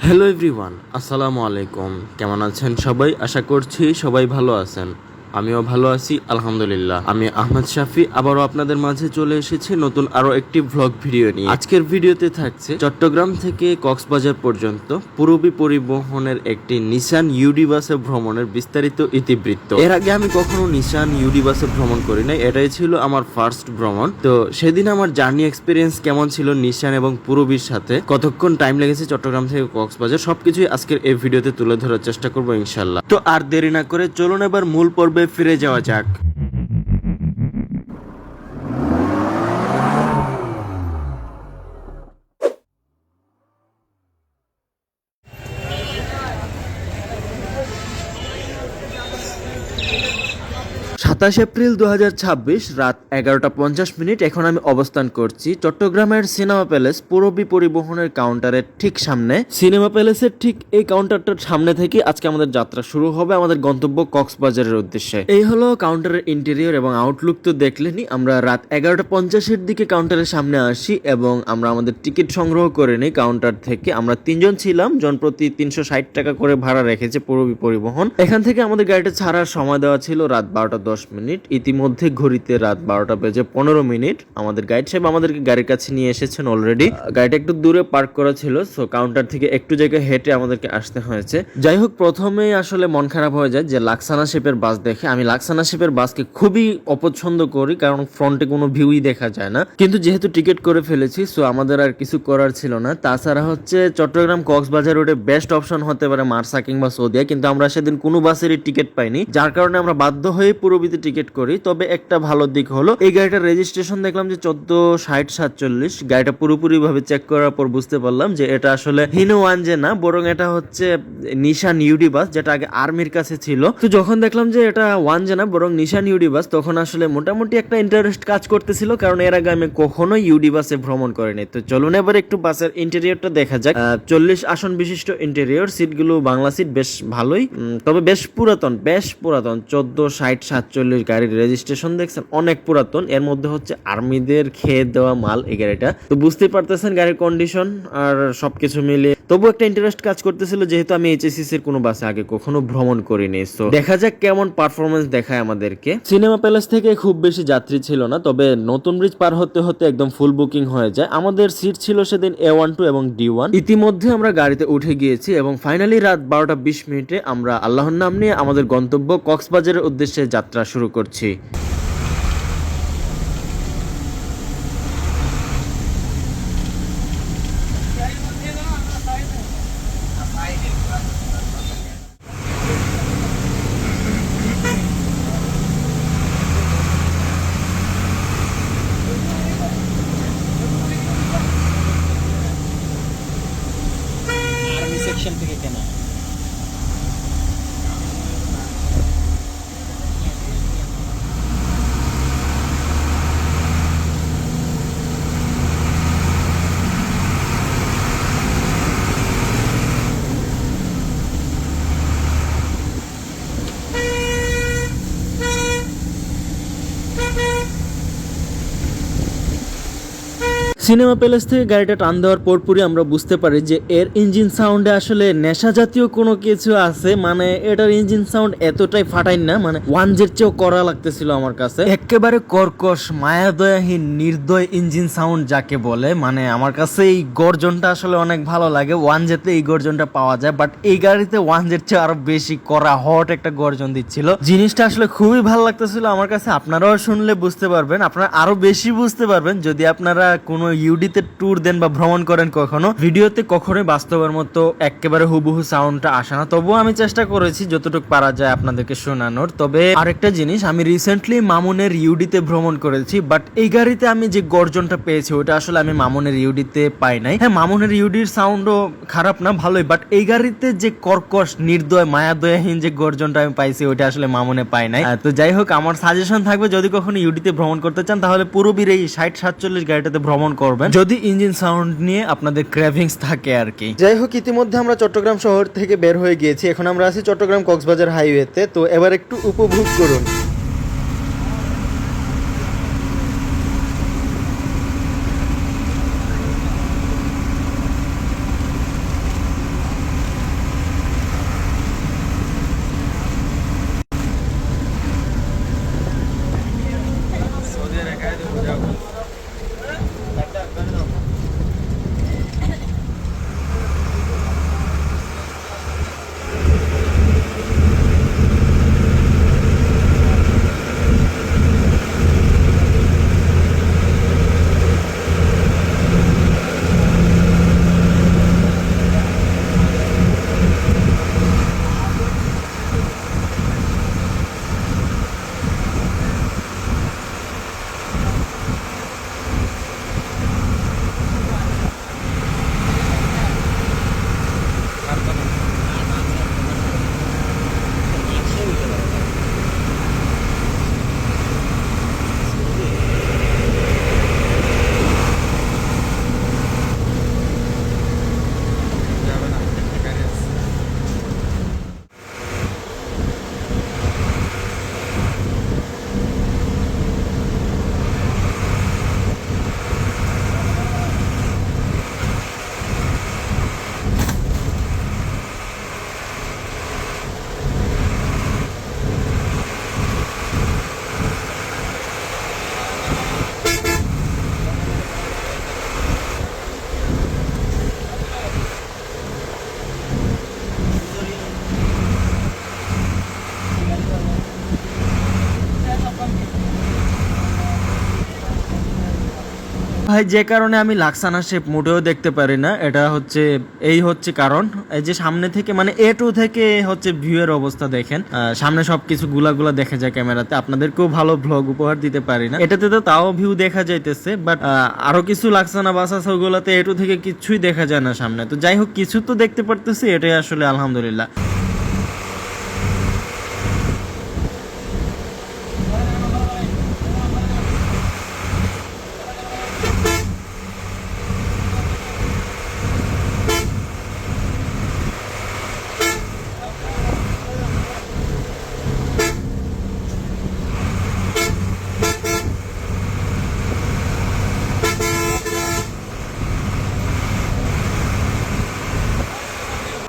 Hello everyone, আসসালামু আলাইকুম। কেমন আছেন সবাই? আশা করছি সবাই ভালো আছেন। আমিও ভালো আছি আলহামদুলিল্লাহ। আমি আহমদ শাফি আবারও আপনাদের মাঝে চলে এসেছি নতুন আরো একটি ভ্লগ ভিডিও নিয়ে। আজকের ভিডিওতে থাকছে চট্টগ্রাম থেকে কক্সবাজার পর্যন্ত পূরবী পরিবহনের একটি নিসান ইউডি বাসে ভ্রমণের বিস্তারিত ইতিবৃত্ত। এর আগে আমি কখনো নিসান ইউডি বাসে ভ্রমণ করি নাই, এটাই ছিল আমার ফার্স্ট ভ্রমণ। তো সেদিন আমার জার্নি এক্সপিরিয়েন্স কেমন ছিল নিসান এবং পূরবীর সাথে, কতক্ষণ টাইম লেগেছে চট্টগ্রাম থেকে কক্সবাজার, সবকিছুই আজকের এই ভিডিওতে তুলে ধরার চেষ্টা করবো ইনশাল্লাহ। তো আর দেরি না করে চলুন এবার মূল পর্বে ফিরে যাওয়া যাক। 27 এপ্রিল 2026 রাত 11টা 50 মিনিট। এখন আমি অবস্থান করছি চট্টগ্রামের সিনেমা প্যালেস পূরবী পরিবহনের কাউন্টারের ঠিক সামনে। সিনেমা প্যালেসের ঠিক এই কাউন্টারটার সামনে থেকে আজকে আমাদের যাত্রা শুরু হবে আমাদের গন্তব্য কক্সবাজারের উদ্দেশ্যে। এই হলো কাউন্টারের ইন্টেরিয়র এবং আউটলুক। তো দেখলেনি, আমরা রাত 11টা 50-এর দিকে কাউন্টারের সামনে আসি এবং আমরা আমাদের টিকিট সংগ্রহ করে নিই কাউন্টার থেকে। আমরা 3জন ছিলাম, জনপ্রতি 360 টাকা করে ভাড়া রেখেছে পূরবী পরিবহন। এখান থেকে আমাদের গাড়িটা ছাড়ার সময় দেওয়া ছিল রাত 12টা 10 মিনিট। ইতিমধ্যে ঘড়িতে রাত 12টা বেজে 15 মিনিট। আমাদের গাইড সাহেব আমাদেরকে গাড়ির কাছে নিয়ে এসেছেন অলরেডি। গাড়িটা একটু দূরে পার্ক করা ছিল, সো কাউন্টার থেকে একটু জায়গায় হেঁটে আমাদেরকে আসতে হয়েছে। যাই হোক, প্রথমেই আসলে মন খারাপ হয়ে যায় যে লাক্সানা শেপের বাস দেখে। আমি লাক্সানা শেপের বাসকে খুবই অপছন্দ করি, কারণ ফ্রন্টে কোনো ভিউই দেখা যায় না। কিন্তু যেহেতু টিকিট করে ফেলেছি, সো আমাদের আর কিছু করার ছিল না। তাছাড়া হচ্ছে চট্টগ্রাম কক্সবাজার রোডে বেস্ট অপশন হতে পারে মার্সা কিংবা সৌদিয়া, কিন্তু আমরা সেদিন কোনো বাসেরই টিকিট পাইনি, যার কারণে আমরা বাধ্য হয়ে পূরবীতে টিকিট করি। তবে একটা ভালো দিক হলো এই গাড়িটার রেজিস্ট্রেশন দেখলাম যে 1460-47। গাড়িটা পুরোপুরি ভাবে চেক করার পর বুঝতে পারলাম যে এটা আসলে হিনো ওয়ানজে না, বরং এটা হচ্ছে নিশান ইউডি বাস, যেটা আগে আর্মির কাছে ছিল। তো যখন দেখলাম যে এটা ওয়ানজে না বরং নিশান ইউডি বাস, তখন আসলে মোটামুটি একটা ইন্টারেস্ট কাজ করতেছিল, কারণ এর আগে আমি কখনোই ইউডি বাসে ভ্রমণ করিনি। তো চলুন এবার একটু বাসের ইন্টেরিয়রটা দেখা যাক। 40 আসন বিশিষ্ট ইন্টেরিয়র, সিটগুলো বাংলা সিট, বেশ ভালোই, তবে বেশ পুরাতন 1460-47 গাড়ির রেজিস্ট্রেশন দেখছেন, অনেক পুরাতন। এর মধ্যে হচ্ছে আর্মিদের খেয়ে দেওয়া মাল এই গাড়িটা। তো বুঝতেই পারতেছেন গাড়ির কন্ডিশন আর সবকিছু মিলিয়ে তবু একটা ইন্টারেস্ট কাজ করতেছিল, যেহেতু আমি এইচএসসিসির কোনো বাসে আগে কখনো ভ্রমণ করিনি। সো দেখা যাক কেমন পারফরমেন্স দেখায় আমাদেরকে। সিনেমা প্যালেস থেকে খুব বেশি যাত্রী ছিল না, তবে নতুন ব্রিজ পার হতে হতে একদম ফুল বুকিং হয়ে যায়। আমাদের সিট ছিল সেদিন A12 এবং D1। ইতিমধ্যে আমরা গাড়িতে উঠে গিয়েছি এবং ফাইনালি রাত 12টা 20 মিনিটে আমরা আল্লাহর নাম নিয়ে আমাদের গন্তব্য কক্সবাজারের উদ্দেশ্যে যাত্রা শুরু করছি। আর্মি সেকশন থেকে কেনা। সিনেমা প্যালেস থেকে গাড়িটা টান দেওয়ার পরপরই আমরা বুঝতে পারি যে এর ইঞ্জিন সাউন্ডে আসলে নেশা জাতীয় কোনো কিছু আছে। মানে এটার ইঞ্জিন সাউন্ড এতটাই ফাটাই না, মানে ওয়ানজের চেয়েও কড়া লাগতেছিল আমার কাছে। একেবারে কর্কশ, মায়াদয়াহীন, নির্দয় ইঞ্জিন সাউন্ড যাকে বলে। মানে আমার কাছে এই গর্জনটা আসলে অনেক ভালো লাগে। ওয়ানজেতে এই গর্জনটা পাওয়া যায়, বাট এই গাড়িতে ওয়ানজের চেয়ে আরো বেশি কড়া হট একটা গর্জন দিচ্ছিল। জিনিসটা আসলে খুবই ভালো লাগতেছিল আমার কাছে। আপনারাও শুনলে বুঝতে পারবেন, আপনারা আরো বেশি বুঝতে পারবেন যদি আপনারা কোনো ইউডিতে ট্যুর দেন বা ভ্রমণ করেন কখনো। ভিডিওতে কখনোই বাস্তবের মতো একেবারে হুবহু সাউন্ডটা আসে না, তবুও আমি চেষ্টা করেছি যতটুকু পারা যায় আপনাদেরকে শোনানোর। তবে আরেকটা জিনিস, আমি রিসেন্টলি মামুনের ইউডিতে ভ্রমণ করেছি, বাট এই গাড়িতে আমি যে গর্জনটা পেয়েছি ওটা আসলে আমি মামুনের ইউডিতে পাই নাই। হ্যাঁ, মামুনের ইউডির সাউন্ডও খারাপ না, ভালোই, বাট এই গাড়িতে যে কর্কশ, নির্দয়, মায়াদয়াহীন যে গর্জনটা আমি পাইছি ওইটা আসলে মামুনে পাই নাই। তো যাই হোক, আমার সাজেশন থাকবে যদি কখনো ইউডিতে ভ্রমণ করতে চান তাহলে পূরবীর এই 60-47 গাড়িটাতে ভ্রমণ করবেন, যদি ইঞ্জিন সাউন্ড নিয়ে আপনাদের ক্রেভিংস থাকে আর কি। যাই হোক, ইতিমধ্যে আমরা চট্টগ্রাম শহর থেকে বের হয়ে গিয়েছি। এখন আমরা আছি চট্টগ্রাম কক্সবাজার হাইওয়েতে। তো এবার একটু উপভোগ করুন। ভাই যে কারণে আমি লাক্সানা শেপ মোটেও দেখতে পারি না, এটা হচ্ছে এই হচ্ছে কারণ, এই যে সামনে থেকে মানে A2 থেকে হচ্ছে ভিউ এর অবস্থা দেখেন, সামনে সবকিছু গুলা দেখা যায় ক্যামেরাতে, আপনাদেরকেও ভালো ভ্লগ উপহার দিতে পারি না। এটাতে তো তাও ভিউ দেখা যাইতেছে, বাট আরো কিছু লাক্সানা বাস আছে ওগুলাতে A2 থেকে কিছুই দেখা যায় না সামনে। তো যাই হোক, কিছু তো দেখতে পারতেছি, এটাই আসলে আলহামদুলিল্লাহ।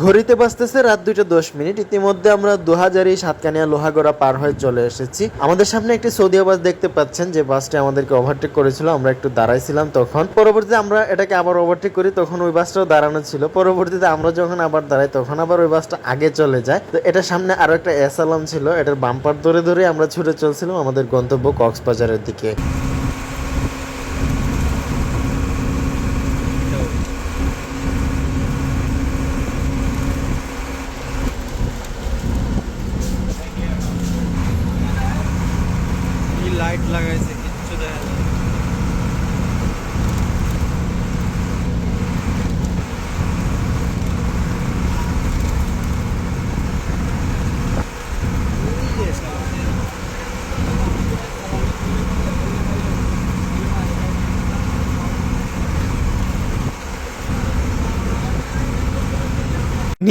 ঘড়িতে বাজতেছে রাত 2:10। ইতিমধ্যে আমরা 2000 সাতকানিয়া লোহাগড়া পার হয়ে চলে এসেছি। আমাদের সামনে একটি সৌদিয়া বাস দেখতে পাচ্ছেন, যে বাসটা আমাদেরকে ওভারটেক করেছিল। আমরা একটু দাঁড়াইছিলাম, তখন পরবর্তীতে আমরা এটাকে আবার ওভারটেক করি, তখন ওই বাসটাও দাঁড়ানো ছিল। পরবর্তীতে আমরা যখন আবার দাঁড়াই, তখন আবার ওই বাসটা আগে চলে যায়। তো এটার সামনে আরো একটা এসালাম ছিল, এটার বাম্পার ধরে ধরে আমরা ছুটে চলছিলাম আমাদের গন্তব্য কক্সবাজারের দিকে। লাইট লাগাইছে, কিচ্ছু দেখা যায় না।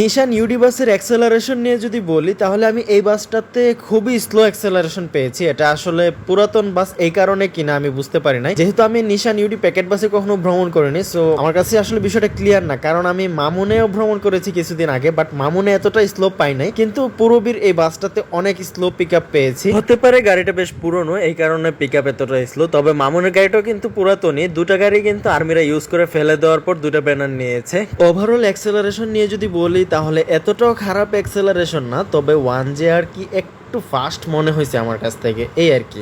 নিশান ইউডি বাসের অ্যাক্সেলারেশন নিয়ে যদি বলি, তাহলে আমি এই বাসটাতে খুবই স্লো অ্যাক্সেলারেশন পেয়েছি। এটা আসলে পুরাতন বাস এই কারণে কিনা আমি বুঝতে পারি নাই, যেহেতু আমি নিশান ইউডি প্যাকেট বাসে কখনো ভ্রমণ করিনি। সো আমার কাছে আসলে বিষয়টা ক্লিয়ার না, কারণ আমি মামুনেও ভ্রমণ করেছি কিছুদিন আগে, বাট মামুনে এতটা স্লো পাই নাই, কিন্তু পূরবীর এই বাসটাতে অনেক স্লো পিক আপ পেয়েছি। হতে পারে গাড়িটা বেশ পুরনো, এই কারণে পিক আপ এতটা স্লো। তবে মামুনের গাড়িটাও কিন্তু পুরাতনই, দুটা গাড়ি কিন্তু আর্মিরা ইউজ করে ফেলে দেওয়ার পর দুটা ব্যানার নিয়েছে। ওভারঅল অ্যাক্সেলারেশন নিয়ে যদি বলি, তাহলে এতটাও খারাপ অ্যাক্সেলারেশন না, তবে 1J আর কি একটু ফাস্ট মনে হয়েছে আমার কাছ থেকে, এই আর কি।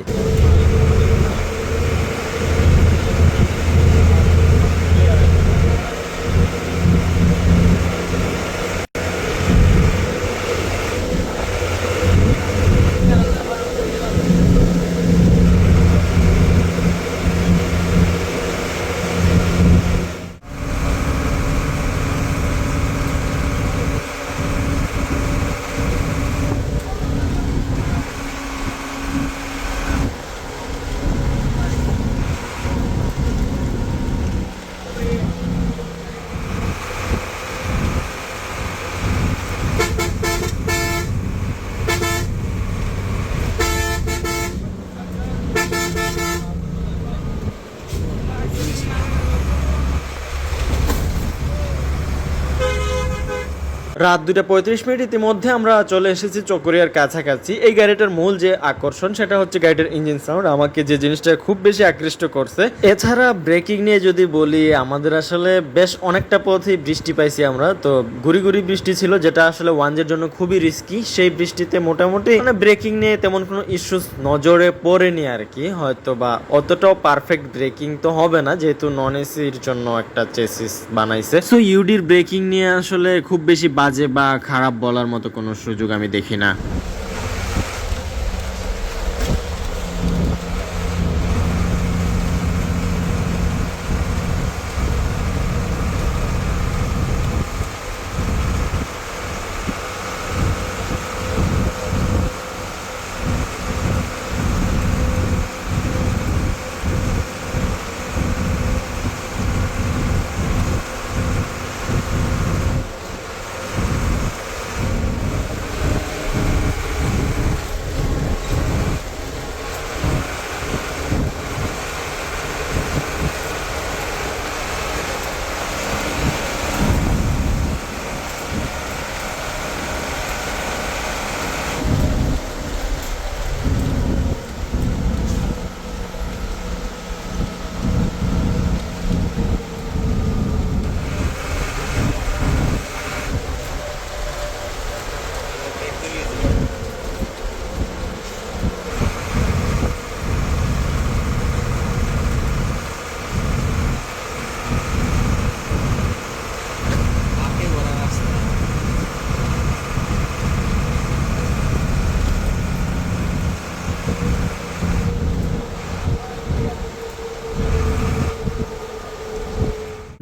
রাত 2:35। ইতিমধ্যে আমরা চলে এসেছি চকরিয়ার কাছাকাছি। এই গাড়িটার মূল যে আকর্ষণ, সেটা হচ্ছে গাড়িটার ইঞ্জিন সাউন্ড, আমাকে যে জিনিসটা খুব বেশি আকৃষ্ট করছে। এছাড়া ব্রেকিং নিয়ে যদি বলি, আমাদের আসলে বেশ অনেকটা পথই বৃষ্টি পাইছি আমরা, তো গুড়ি বৃষ্টি ছিল, যেটা আসলে 1J-র জন্য খুবই রিস্কি। সেই বৃষ্টিতে মোটামুটি মানে ব্রেকিং নিয়ে তেমন কোনো ইস্যুস নজরে পড়েনি আর কি, হয়তো বা অতটাও পারফেক্ট ব্রেকিং তো হবে না, যেহেতু নন এসির জন্য একটা চেসিস বানাইছে। সো ইউডির ব্রেকিং নিয়ে আসলে খুব বেশি বাজে বা খারাপ বলার মতো কোনো সুযোগ আমি দেখি না।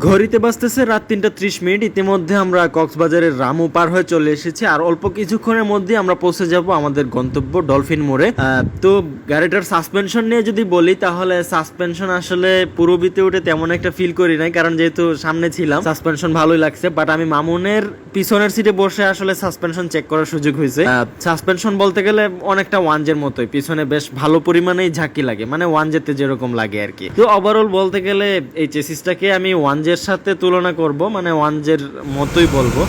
ঘড়িতে বাজতেছে রাত 3:30। ইতিমধ্যে আমরা কক্সবাজারের রামু পার হয়ে চলে এসেছি, আর অল্প কিছুক্ষণের মধ্যে আমরা পৌঁছে যাব আমাদের গন্তব্য ডলফিন মোড়ে। তো গাড়িটার সাসপেনশন নিয়ে যদি বলি, তাহলে সাসপেনশন আসলে পূরবীতে উঠে তেমন একটা ফিল করি নাই, কারণ যেহেতু সামনে ছিলাম সাসপেনশন ভালোই লাগছে। বাট আমি মামুনের পিছনের সিটে বসে আসলে সাসপেনশন চেক করার সুযোগ হয়েছে। সাসপেনশন বলতে গেলে অনেকটা ওয়ানজের মতোই, পিছনে বেশ ভালো পরিমাণেই ঝাঁকি লাগে, মানে ওয়ানজেতে যেরকম লাগে আর কি। তো ওভারঅল বলতে গেলে এই চেসিসটাকে আমি ওয়ানজের সাথে তুলনা করব, মানে ওয়ানজের মতোই বলবো।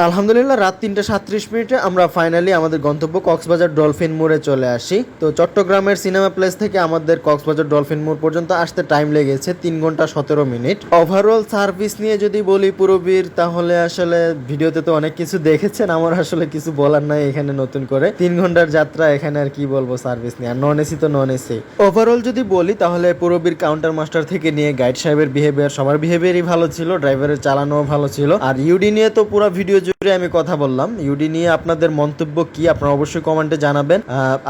আলহামদুলিল্লাহ, রাত 3:37 আমরা ফাইনালি আমাদের গন্তব্য কক্সবাজার ডলফিন মোড়ে চলে আসি। তো চট্টগ্রামের সিনেমা প্লেস থেকে আমাদের কক্সবাজার ডলফিন মোড় পর্যন্ত আসতে টাইম লেগেছে 3 ঘন্টা 17 মিনিট। ওভারঅল সার্ভিস নিয়ে যদি বলি পুরবীর, তাহলে আসলে ভিডিওতে তো অনেক কিছু দেখেছেন, আমার আসলে কিছু বলার নাই এখানে নতুন করে। 3 ঘন্টার যাত্রা, এখানে আর কি বলবো সার্ভিস নিয়ে। আর নন এসি তো নন এসি। ওভারঅল যদি বলি, তাহলে পুরবীর কাউন্টার মাস্টার থেকে নিয়ে গাইড সাহেবের বিহেভিয়ার, সবার বিহেভিয়ারই ভালো ছিল, ড্রাইভারের চালানোও ভালো ছিল। আর ইউডি নিয়ে তো পুরো ভিডিও জুড়ে আমি কথা বললাম। ইউডি নিয়ে আপনাদের মন্তব্য কি, আপনারা অবশ্যই কমেন্টে জানাবেন।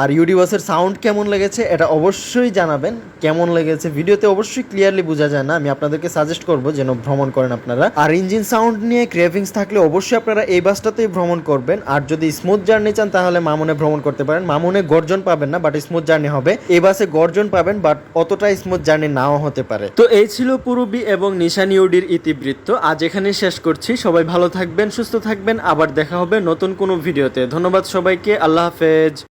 আর ইউডি বাসের সাউন্ড কেমন লেগেছে এটা অবশ্যই জানাবেন। কেমন লেগেছে ভিডিওতে অবশ্যই ক্লিয়ারলি বোঝা যায় না, আমি আপনাদেরকে সাজেস্ট করবো যেন ভ্রমণ করেন আপনারা। আর ইঞ্জিন সাউন্ড নিয়ে ক্রেভিংস থাকলে অবশ্যই আপনারা এই বাসটাতেই ভ্রমণ করবেন। আর যদি স্মুথ জার্নি চান, তাহলে মামুনে ভ্রমণ করতে পারেন। মামুনে গর্জন পাবেন না, বাট স্মুথ জার্নি হবে। এই বাসে গর্জন পাবেন, বাট অতটা স্মুথ জার্নি নাও হতে পারে। তো এই ছিল পুরবী এবং নিশান ইউডির ইতিবৃত্ত। আজ এখানেই শেষ করছি। সবাই ভালো থাকবেন, সুস্থ থাকবেন। আবার দেখা হবে নতুন কোনো ভিডিওতে। ধন্যবাদ সবাইকে। আল্লাহ হাফেজ।